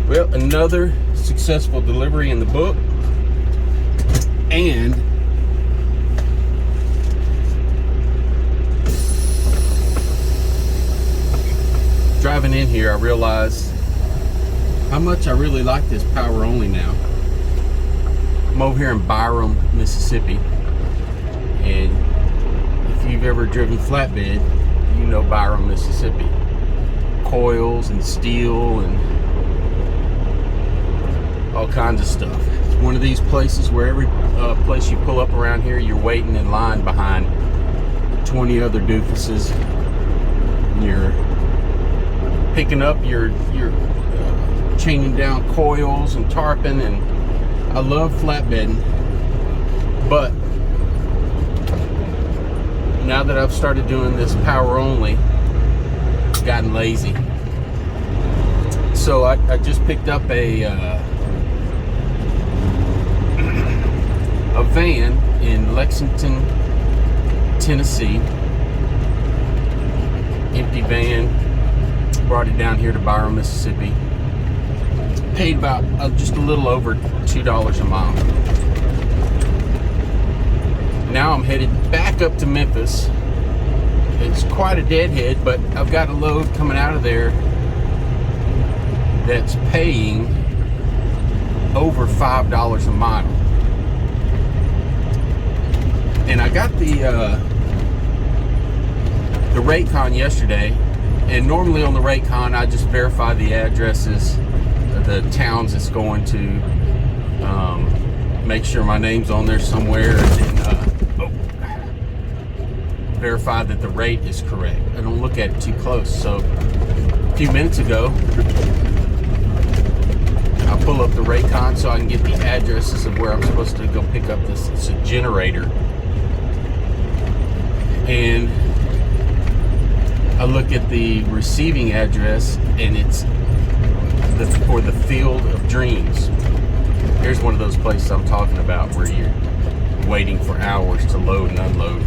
Well, another successful delivery in the book. And driving in here, I realized how much I really like this power only now. I'm over here in Byram, Mississippi, and if you've ever driven flatbed, you know Byram, Mississippi. Coils and steel and all kinds of stuff. It's one of these places where every place you pull up around here, you're waiting in line behind 20 other doofuses. And you're picking up your chaining down coils and tarping, and I love flatbedding, but now that I've started doing this power only, I've gotten lazy. So I just picked up a van in Lexington, Tennessee. Empty van. Brought it down here to Byram, Mississippi. Paid about just a little over $2 a mile. Now I'm headed back up to Memphis. It's quite a deadhead, but I've got a load coming out of there that's paying over $5 a mile. And I got the Raycon yesterday, and normally on the Raycon I just verify the addresses, the towns it's going to, make sure my name's on there somewhere, and then verify that the rate is correct. I don't look at it too close. So a few minutes ago, I'll pull up the Raycon so I can get the addresses of where I'm supposed to go pick up this. It's a generator. And I look at the receiving address, and it's for the Field of Dreams. Here's one of those places I'm talking about where you're waiting for hours to load and unload.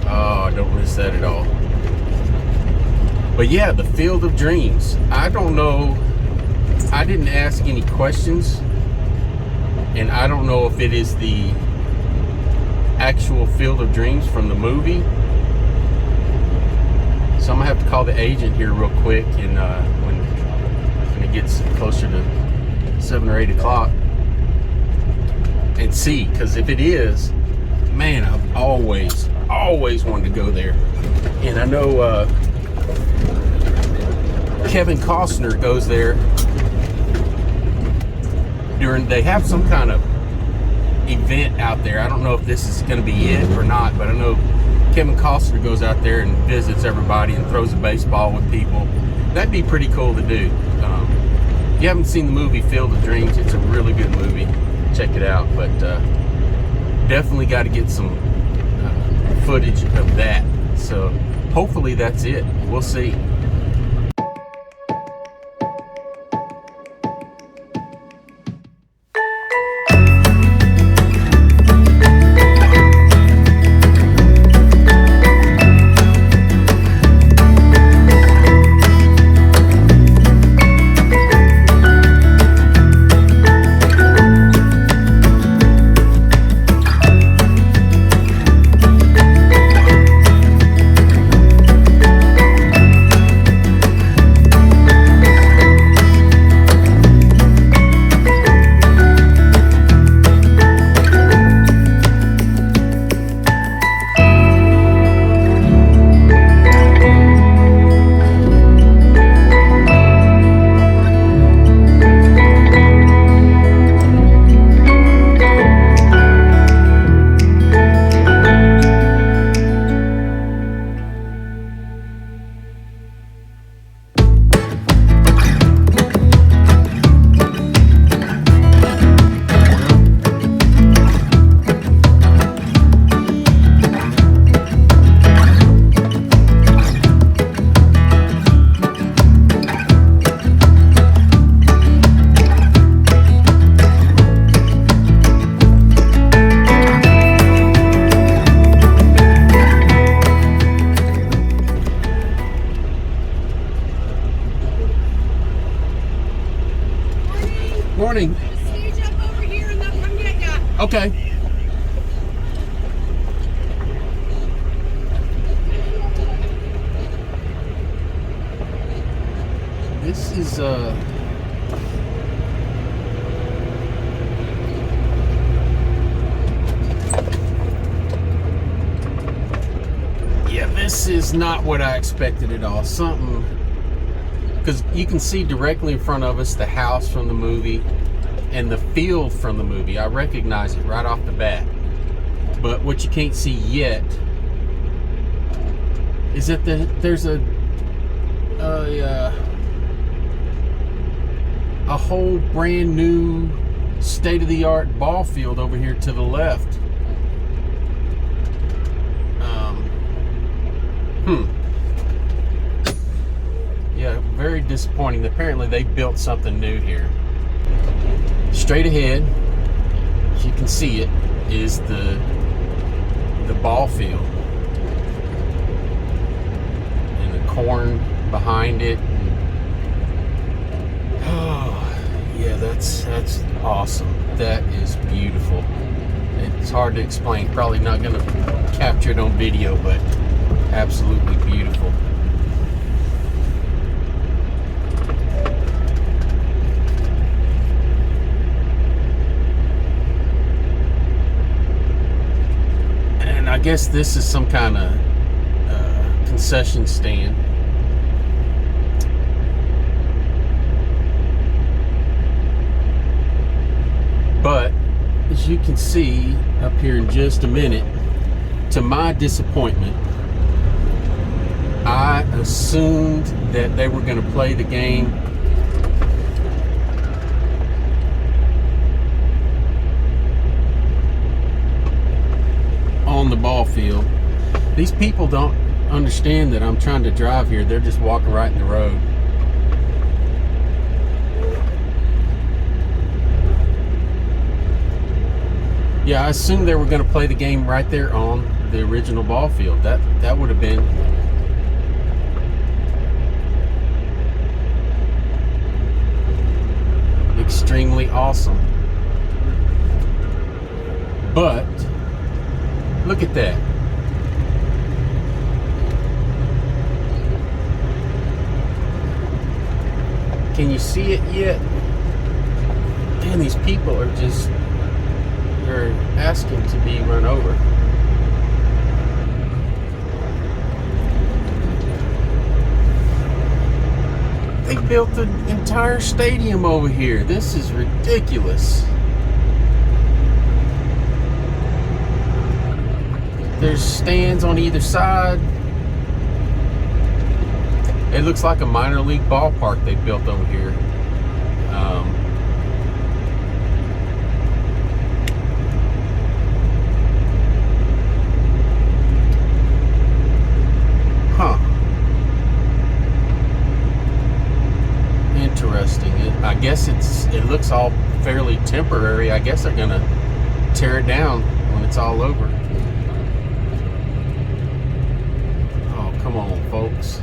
Oh, I don't miss that at all. But yeah, the Field of Dreams. I don't know. I didn't ask any questions, and I don't know if it is the actual Field of Dreams from the movie. So I'm gonna have to call the agent here real quick, and when it gets closer to 7 or 8 o'clock, and see, because if it is, man, I've always wanted to go there. And I know Kevin Costner goes there they have some kind of event out there. I don't know if this is going to be it or not, but I know Kevin Costner goes out there and visits everybody and throws a baseball with people. That'd be pretty cool to do. If you haven't seen the movie Field of Dreams, it's a really good movie. Check it out. But definitely got to get some footage of that. So hopefully that's it. We'll see. Okay. This is yeah, this is not what I expected at all. Something, because you can see directly in front of us the house from the movie and the field from the movie. I recognize it right off the bat. But what you can't see yet is that there's a whole brand new state-of-the-art ball field over here to the left. Yeah, very disappointing. Apparently they built something new here. Straight ahead, as you can see it, is the ball field. And the corn behind it. Oh, yeah, that's awesome. That is beautiful. It's hard to explain. Probably not going to capture it on video, but absolutely beautiful. And I guess this is some kind of concession stand. But as you can see up here in just a minute, to my disappointment, I assumed that they were going to play the game on the ball field. These people don't understand that I'm trying to drive here. They're just walking right in the road. Yeah, I assumed they were going to play the game right there on the original ball field. That would have been extremely awesome. But look at that. Can you see it yet? Man, these people are just, they're asking to be run over. They built an entire stadium over here. This is ridiculous. There's stands on either side. It looks like a minor league ballpark they built over here. Interesting. I guess it looks all fairly temporary. I guess they're gonna tear it down when it's all over. Oh, come on, folks.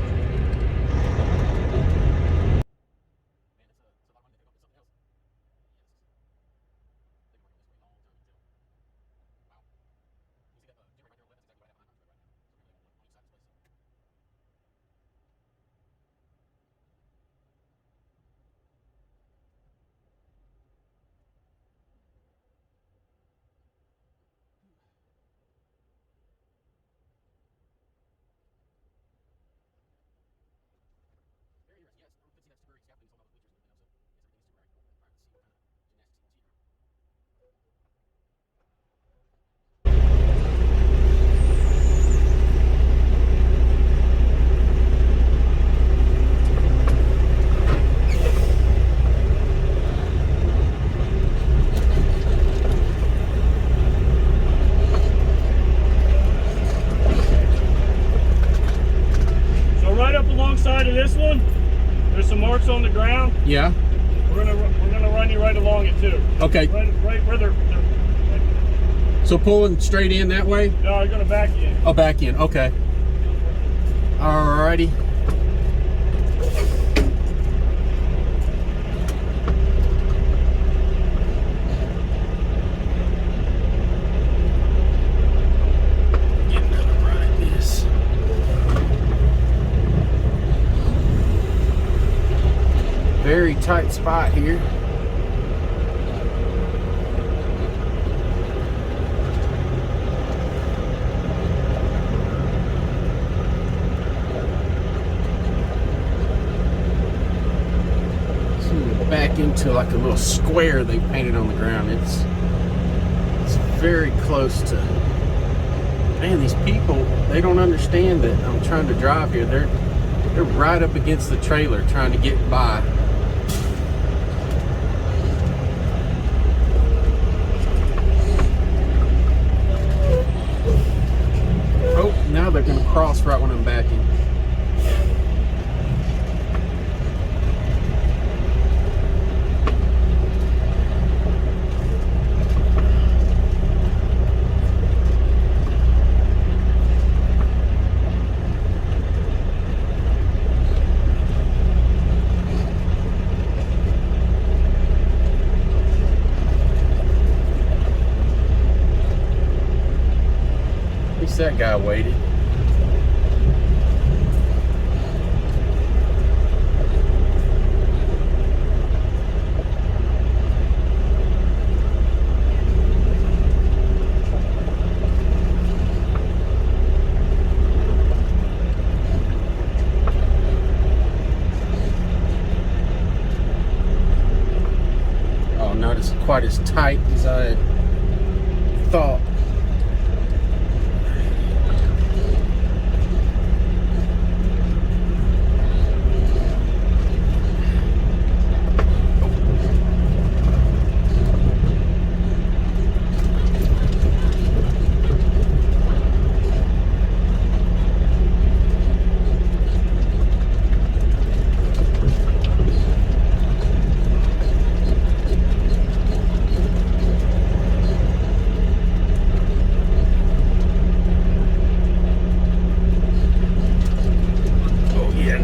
Alongside of this one, there's some marks on the ground. Yeah. We're gonna run you right along it too. Okay. Right where they're So pulling straight in that way? No, you're gonna back in. Oh, back in. Okay. Alrighty. tight spot here. Back into like a little square they painted on the ground. It's very close to, man, these people, they don't understand that I'm trying to drive here. They're right up against the trailer trying to get by. Oh, now they're gonna cross right when I'm backing. That guy waited. Oh, not as quite as tight as I had thought.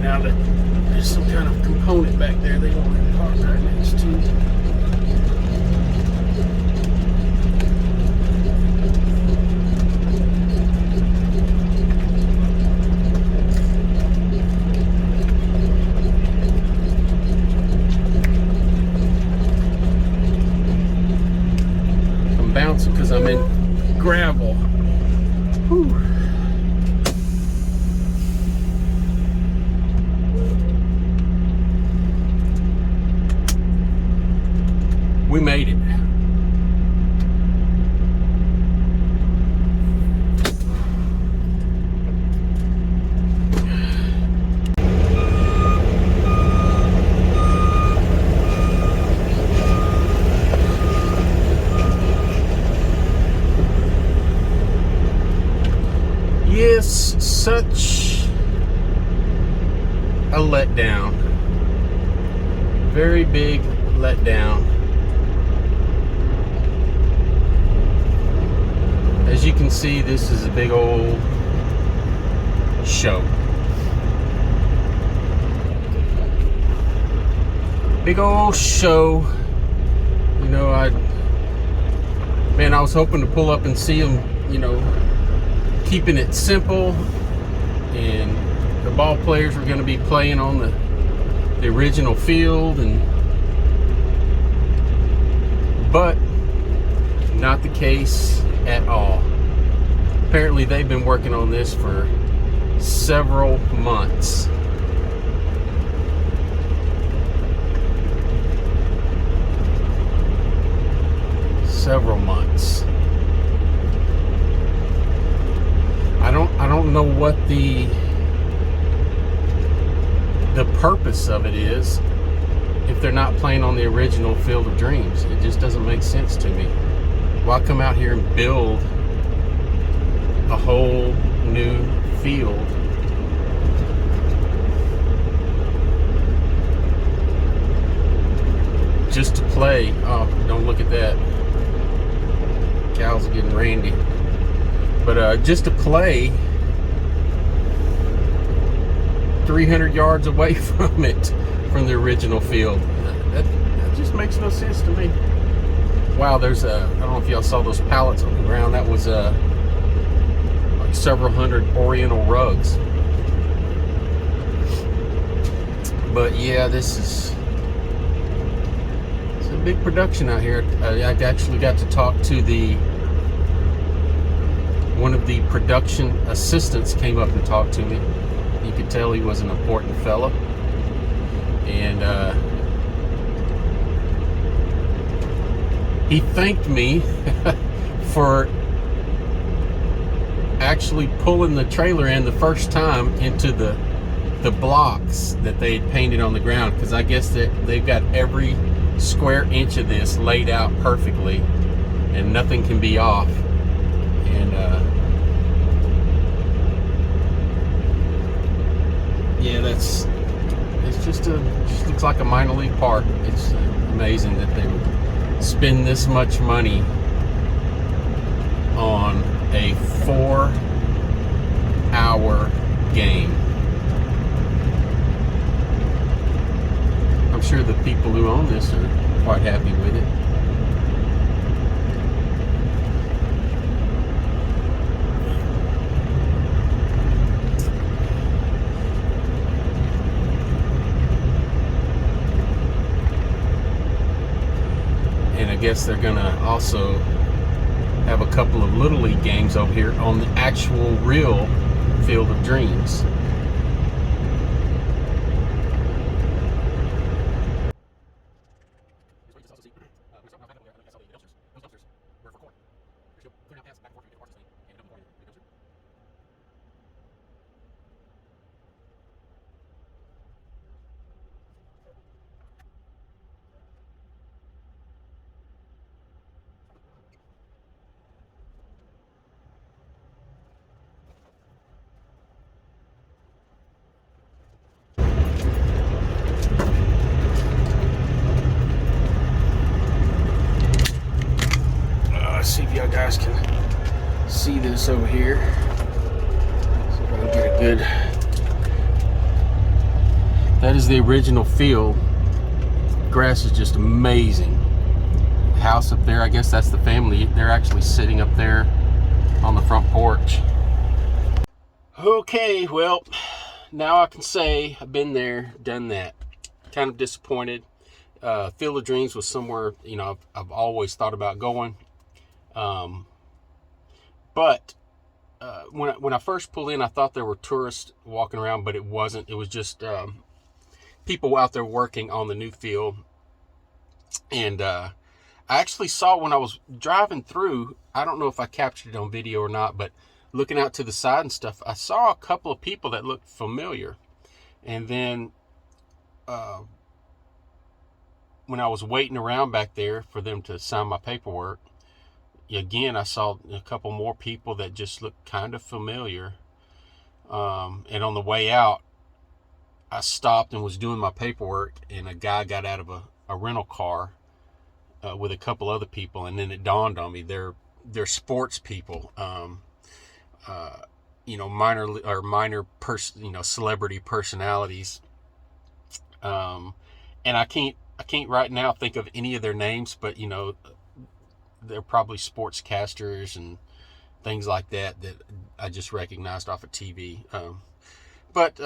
Now that there's some kind of component back there they want to park right next to. I'm bouncing because I'm in gravel. Whew. We made it. Yes, such a letdown. Very big letdown. As you can see, this is a big old show. Big old show. You know, I was hoping to pull up and see them, you know, keeping it simple, and the ball players were going to be playing on the original field, but not the case at all. Apparently they've been working on this for several months. Several months. I don't know what the purpose of it is if they're not playing on the original Field of Dreams. It just doesn't make sense to me. Why come out here and build a whole new field? Just to play. Oh, don't look at that. Cows are getting randy. But just to play 300 yards away from it, from the original field. That just makes no sense to me. Wow, there's I don't know if y'all saw those pallets on the ground. That was like several hundred Oriental rugs. But yeah, this is big production out here. I actually got to talk to one of the production assistants came up and talked to me. You could tell he was an important fella. And he thanked me for actually pulling the trailer in the first time into the blocks that they had painted on the ground, because I guess that they've got every square inch of this laid out perfectly and nothing can be off. And yeah, it's just looks like a minor league park. It's amazing that they would spend this much money on a 4-hour game. I'm sure the people who own this are quite happy with it. And I guess they're gonna also have a couple of Little League games over here on the actual real Field of Dreams. See if y'all guys can see this over here. See if I can get a good. That is the original field. Grass is just amazing. House up there, I guess that's the family. They're actually sitting up there on the front porch. Okay, well, now I can say I've been there, done that. Kind of disappointed. Field of Dreams was somewhere, I've always thought about going. But when I first pulled in, I thought there were tourists walking around, but it wasn't. It was just people out there working on the new field. And I actually saw, when I was driving through, I don't know if I captured it on video or not, but looking out to the side and stuff, I saw a couple of people that looked familiar. And then when I was waiting around back there for them to sign my paperwork, again, I saw a couple more people that just looked kind of familiar. And on the way out, I stopped and was doing my paperwork, and a guy got out of a rental car with a couple other people, and then it dawned on me they're sports people, minor celebrity personalities, and I can't right now think of any of their names, but they're probably sportscasters and things like that I just recognized off of TV. But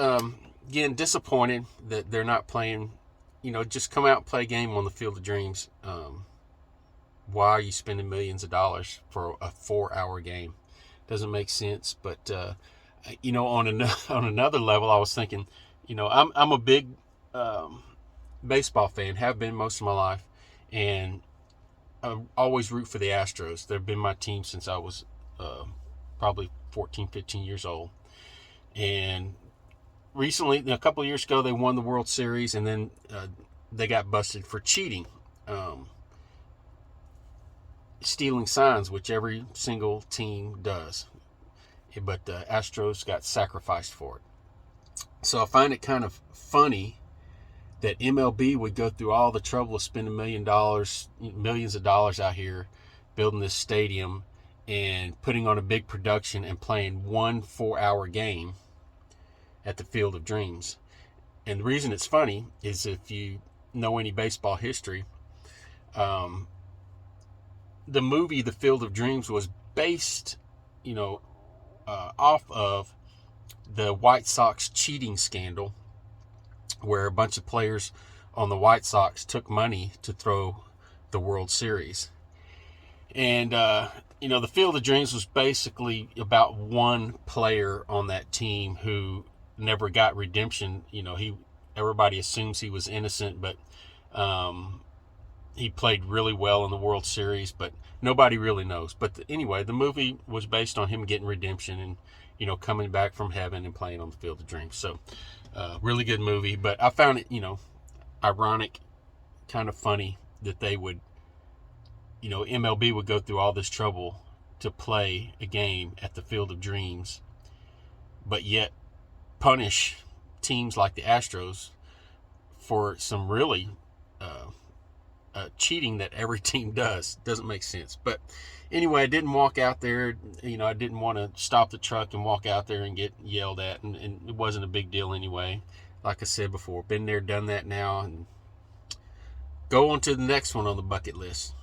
again, disappointed that they're not playing. Just come out and play a game on the Field of Dreams. Why are you spending millions of dollars for a 4-hour game? Doesn't make sense. But on another level, I was thinking, I'm a big baseball fan. Have been most of my life, and I always root for the Astros. They've been my team since I was probably 14, 15 years old. And recently, a couple of years ago, they won the World Series, and then they got busted for cheating, stealing signs, which every single team does. But the Astros got sacrificed for it. So I find it kind of funny that MLB would go through all the trouble of spending millions of dollars out here building this stadium and putting on a big production and playing one 4-hour game at the Field of Dreams. And the reason it's funny is, if you know any baseball history, the movie The Field of Dreams was based, off of the White Sox cheating scandal, where a bunch of players on the White Sox took money to throw the World Series. And, the Field of Dreams was basically about one player on that team who never got redemption. Everybody assumes he was innocent, but he played really well in the World Series, but nobody really knows. But anyway, the movie was based on him getting redemption and, coming back from heaven and playing on the Field of Dreams. So, really good movie. But I found it, ironic, kind of funny that they would, MLB would go through all this trouble to play a game at the Field of Dreams, but yet punish teams like the Astros for some really cheating that every team does. Doesn't make sense. But anyway, I didn't walk out there. I didn't want to stop the truck and walk out there and get yelled at, and it wasn't a big deal anyway. Like I said before, been there, done that now, and go on to the next one on the bucket list.